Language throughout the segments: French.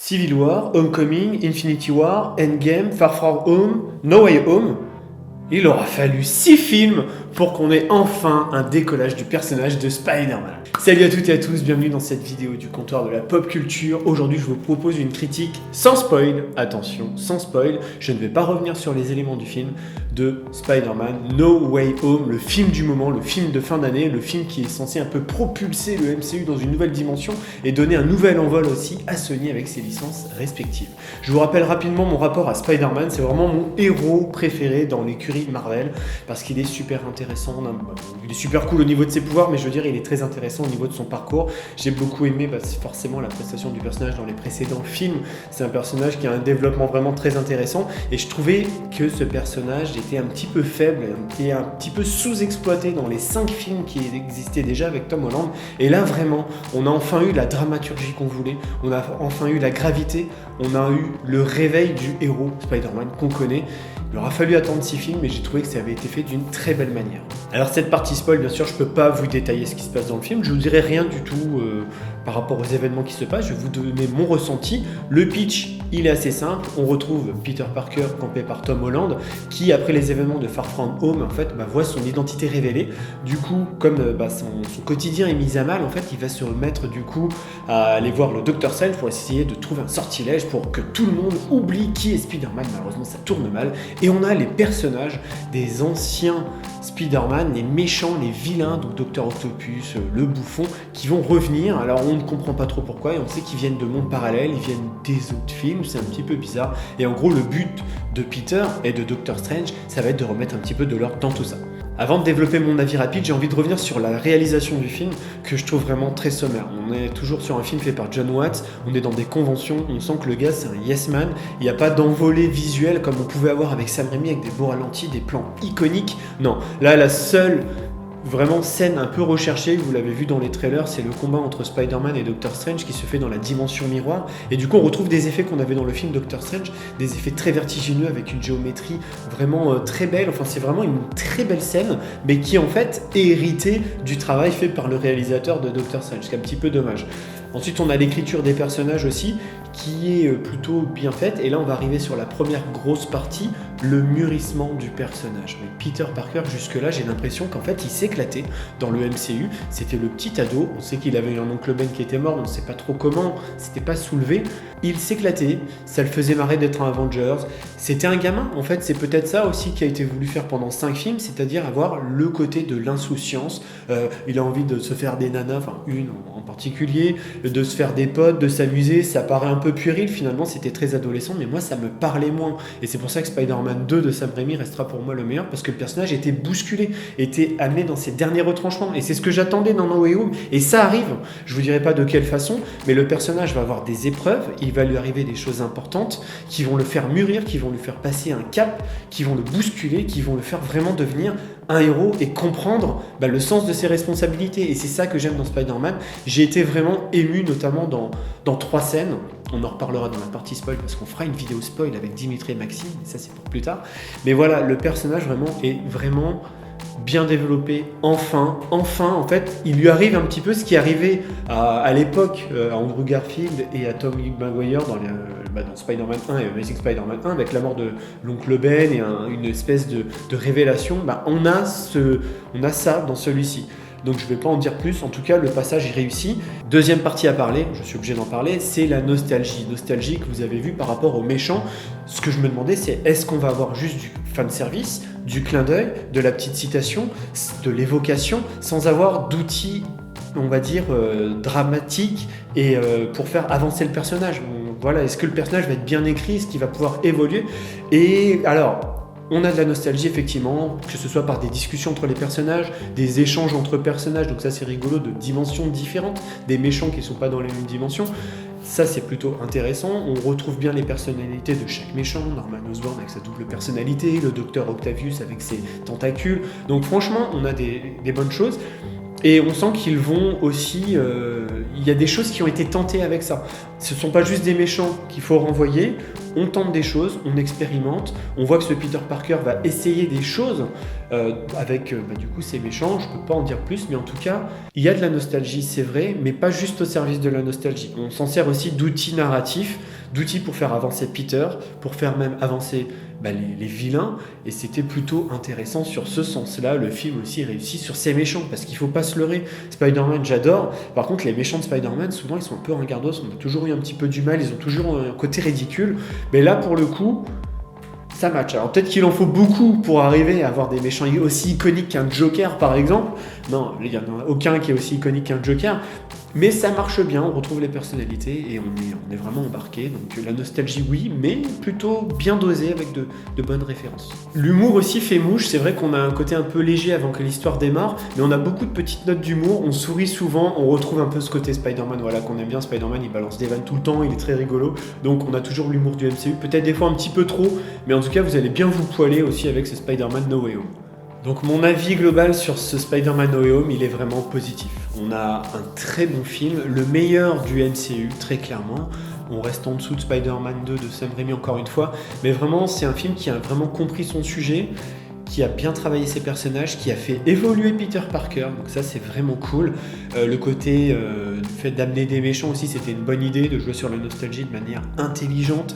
Civil War, Homecoming, Infinity War, Endgame, Far From Home, No Way Home. Il aura fallu 6 films pour qu'on ait enfin un décollage du personnage de Spider-Man. Salut à toutes et à tous, bienvenue dans cette vidéo du comptoir de la pop culture. Aujourd'hui, je vous propose une critique sans spoil. Attention, sans spoil, je ne vais pas revenir sur les éléments du film de Spider-Man No Way Home, le film du moment, le film de fin d'année, le film qui est censé un peu propulser le MCU dans une nouvelle dimension et donner un nouvel envol aussi à Sony avec ses licences respectives. Je vous rappelle rapidement mon rapport à Spider-Man, c'est vraiment mon héros préféré dans l'écurie Marvel parce qu'il est super intéressant, il est super cool au niveau de ses pouvoirs, mais je veux dire il est très intéressant au niveau de son parcours. J'ai beaucoup aimé forcément la prestation du personnage dans les précédents films. C'est un personnage qui a un développement vraiment très intéressant et je trouvais que ce personnage était un petit peu faible et un petit peu sous-exploité dans les 5 films qui existaient déjà avec Tom Holland. Et là vraiment, on a enfin eu la dramaturgie qu'on voulait, on a enfin eu la gravité, on a eu le réveil du héros Spider-Man qu'on connaît. Il aura fallu attendre 6 films, mais j'ai trouvé que ça avait été fait d'une très belle manière. Alors cette partie spoil, bien sûr, je ne peux pas vous détailler ce qui se passe dans le film, je ne vous dirai rien du tout par rapport aux événements qui se passent, je vais vous donner mon ressenti. Le pitch, il est assez simple, on retrouve Peter Parker campé par Tom Holland, qui après les événements de Far From Home, en fait, voit son identité révélée. Du coup, comme son quotidien est mis à mal, en fait, il va se mettre du coup à aller voir le Dr Strange pour essayer de trouver un sortilège pour que tout le monde oublie qui est Spider-Man. Malheureusement, ça tourne mal. Et on a les personnages des anciens Spider-Man, les méchants, les vilains, donc Dr Octopus, le bouffon, qui vont revenir. Alors on ne comprend pas trop pourquoi et on sait qu'ils viennent de mondes parallèles, ils viennent des autres films, c'est un petit peu bizarre. Et en gros, le but de Peter et de Dr Strange, ça va être de remettre un petit peu de l'ordre dans tout ça. Avant de développer mon avis rapide, j'ai envie de revenir sur la réalisation du film que je trouve vraiment très sommaire. On est toujours sur un film fait par John Watts, on est dans des conventions, on sent que le gars c'est un yes man, il n'y a pas d'envolée visuelle comme on pouvait avoir avec Sam Raimi avec des beaux ralentis, des plans iconiques. Non, là la seule vraiment scène un peu recherchée, vous l'avez vu dans les trailers, c'est le combat entre Spider-Man et Doctor Strange qui se fait dans la dimension miroir. Et du coup, on retrouve des effets qu'on avait dans le film Doctor Strange, des effets très vertigineux avec une géométrie vraiment très belle. Enfin, c'est vraiment une très belle scène, mais qui en fait est héritée du travail fait par le réalisateur de Doctor Strange, ce qui est un petit peu dommage. Ensuite, on a l'écriture des personnages aussi, qui est plutôt bien faite. Et là, on va arriver sur la première grosse partie, le mûrissement du personnage. Mais Peter Parker, jusque-là, j'ai l'impression qu'en fait, il s'éclatait dans le MCU. C'était le petit ado. On sait qu'il avait eu un oncle Ben qui était mort, on ne sait pas trop comment, c'était pas soulevé. Il s'éclatait, ça le faisait marrer d'être un Avengers. C'était un gamin, en fait, c'est peut-être ça aussi qui a été voulu faire pendant 5 films, c'est-à-dire avoir le côté de l'insouciance. Il a envie de se faire des nanas, enfin une en particulier, de se faire des potes, de s'amuser. Ça paraît un peu puéril, finalement, c'était très adolescent, mais moi, ça me parlait moins. Et c'est pour ça que Spider-Man 2 de Sam Raimi restera pour moi le meilleur, parce que le personnage était bousculé, était amené dans ses derniers retranchements. Et c'est ce que j'attendais dans No Way Home. Et ça arrive, je vous dirai pas de quelle façon, mais le personnage va avoir des épreuves, il va lui arriver des choses importantes qui vont le faire mûrir, qui vont lui faire passer un cap, qui vont le bousculer, qui vont le faire vraiment devenir un héros et comprendre le sens de ses responsabilités. Et c'est ça que j'aime dans Spider-Man. J'ai été vraiment ému, notamment dans 3 scènes. On en reparlera dans la partie spoil parce qu'on fera une vidéo spoil avec Dimitri et Maxime, et ça c'est pour plus tard. Mais voilà, le personnage vraiment est vraiment bien développé, enfin, en fait, il lui arrive un petit peu ce qui arrivait à l'époque à Andrew Garfield et à Tobey Maguire dans Spider-Man 1 et Amazing Spider-Man 1, avec la mort de l'oncle Ben et une espèce de révélation. On a ça dans celui-ci. Donc je ne vais pas en dire plus, en tout cas le passage est réussi. Deuxième partie à parler, je suis obligé d'en parler, c'est la nostalgie. Nostalgie que vous avez vu par rapport aux méchants. Ce que je me demandais, c'est est-ce qu'on va avoir juste du fanservice, du clin d'œil, de la petite citation, de l'évocation, sans avoir d'outils, on va dire, dramatiques et pour faire avancer le personnage. Voilà, est-ce que le personnage va être bien écrit, est-ce qu'il va pouvoir évoluer? Et alors, on a de la nostalgie effectivement, que ce soit par des discussions entre les personnages, des échanges entre personnages, donc ça c'est rigolo, de dimensions différentes, des méchants qui ne sont pas dans les mêmes dimensions. Ça c'est plutôt intéressant, on retrouve bien les personnalités de chaque méchant, Norman Osborn avec sa double personnalité, le docteur Octavius avec ses tentacules, donc franchement on a des bonnes choses. Et on sent qu'ils vont aussi... il y a des choses qui ont été tentées avec ça. Ce ne sont pas juste des méchants qu'il faut renvoyer. On tente des choses, on expérimente. On voit que ce Peter Parker va essayer des choses avec du coup ces méchants. Je ne peux pas en dire plus, mais en tout cas, il y a de la nostalgie, c'est vrai, mais pas juste au service de la nostalgie. On s'en sert aussi d'outils narratifs. d'outils pour faire avancer Peter, pour faire même avancer les vilains, et c'était plutôt intéressant sur ce sens-là. Le film aussi réussit sur ses méchants, parce qu'il faut pas se leurrer. Spider-Man, j'adore. Par contre, les méchants de Spider-Man, souvent, ils sont un peu ringardos, on a toujours eu un petit peu du mal, ils ont toujours un côté ridicule. Mais là, pour le coup, ça match. Alors peut-être qu'il en faut beaucoup pour arriver à avoir des méchants aussi iconiques qu'un Joker, par exemple. Non, il n'y en a aucun qui est aussi iconique qu'un Joker. Mais ça marche bien, on retrouve les personnalités et on est vraiment embarqué. Donc la nostalgie, oui, mais plutôt bien dosé avec de bonnes références. L'humour aussi fait mouche. C'est vrai qu'on a un côté un peu léger avant que l'histoire démarre, mais on a beaucoup de petites notes d'humour. On sourit souvent, on retrouve un peu ce côté Spider-Man, voilà, qu'on aime bien. Spider-Man, il balance des vannes tout le temps, il est très rigolo. Donc on a toujours l'humour du MCU, peut-être des fois un petit peu trop, mais en tout cas, vous allez bien vous poiler aussi avec ce Spider-Man No Way Home. Donc mon avis global sur ce Spider-Man No Way Home, il est vraiment positif. On a un très bon film, le meilleur du MCU, très clairement. On reste en dessous de Spider-Man 2 de Sam Raimi encore une fois, mais vraiment c'est un film qui a vraiment compris son sujet, qui a bien travaillé ses personnages, qui a fait évoluer Peter Parker, donc ça c'est vraiment cool. Le côté du fait d'amener des méchants aussi, c'était une bonne idée de jouer sur la nostalgie de manière intelligente.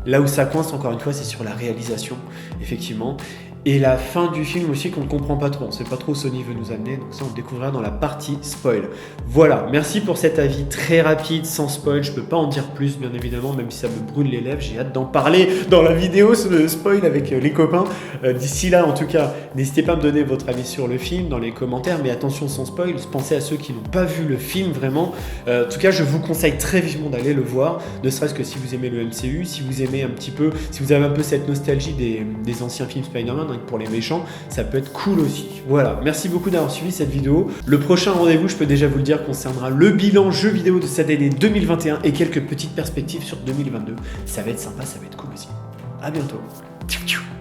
Là où ça coince encore une fois, c'est sur la réalisation, effectivement. Et la fin du film aussi qu'on ne comprend pas trop, on ne sait pas trop où Sony veut nous amener, donc ça on le découvrira dans la partie spoil. Voilà, merci pour cet avis très rapide, sans spoil, je peux pas en dire plus bien évidemment, même si ça me brûle les lèvres, j'ai hâte d'en parler dans la vidéo, ce spoil avec les copains. D'ici là en tout cas, n'hésitez pas à me donner votre avis sur le film dans les commentaires, mais attention sans spoil, pensez à ceux qui n'ont pas vu le film vraiment. En tout cas je vous conseille très vivement d'aller le voir, ne serait-ce que si vous aimez le MCU, si vous aimez un petit peu, si vous avez un peu cette nostalgie des anciens films Spider-Man, pour les méchants, ça peut être cool aussi. Voilà, merci beaucoup d'avoir suivi cette vidéo. Le prochain rendez-vous, je peux déjà vous le dire, concernera le bilan jeu vidéo de cette année 2021 et quelques petites perspectives sur 2022. Ça va être sympa, ça va être cool aussi. À bientôt. Tchou tchou.